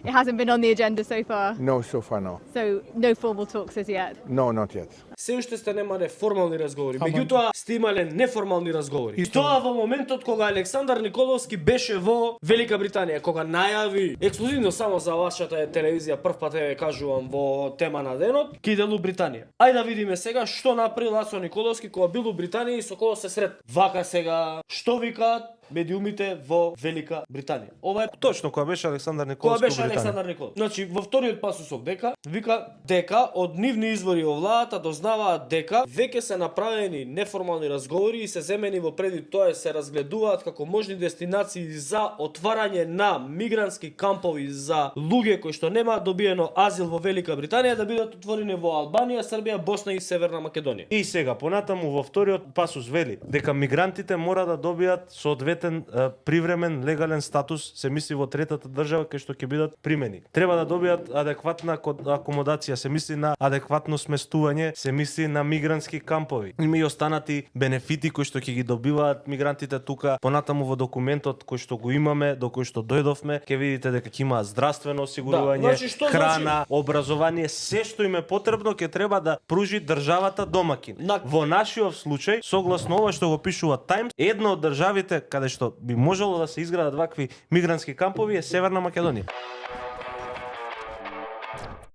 It hasn't been on the agenda so far, No, so far no. so no formal talks as yet. No, not yet. Се уште сте немале формални разговори, меѓутоа сте имале неформални разговори. И тоа во моментот кога Александар Николовски беше во Велика Британија, кога најави ексклузивно само за вашата телевизија, прв пат ја кажувам во тема на денот, ке иде у Британија. Ајде да видиме сега што направи Лацо Николовски кога бил у Британија и со кого се срет. Вака сега, што викаат медиумите во Велика Британија. Ова е Точно кога беше Александар кога Николовски беше во Британија. Александар Николов. Значи, во вториот пасус од дека, вика дека од нивни извори во владата дознаваат дека веќе се направени неформални разговори и се земени во предвид тоа се разгледуваат како можни дестинации за отварање на мигрантски кампови за луѓе кои што немаат добиено азил во Велика Британија да бидат отворени во Албанија, Србија, Босна и Северна Македонија. И сега понатаму во вториот пасус вели дека мигрантите мора да добијат соодветен привремен легален статус, се мисли во третата држава кај што ќе бидат примени. Треба да добијат адекватна акомодација, се мисли на адекватно сместување, се мисли на мигрантски кампови. Има и останати бенефити кои што ќе ги добиваат мигрантите тука. Понатаму во документот кој што го имаме, до кој што дојдовме, ќе видите дека ќе има здравствено осигурување, Да, значи, што храна, образование, се што им е потребно ќе треба да пружи државата домакин. Во нашиот случај, согласно ова што го пишува Times, една од државите каде што би можело да се изградат вакви мигрантски кампови е Северна Македонија.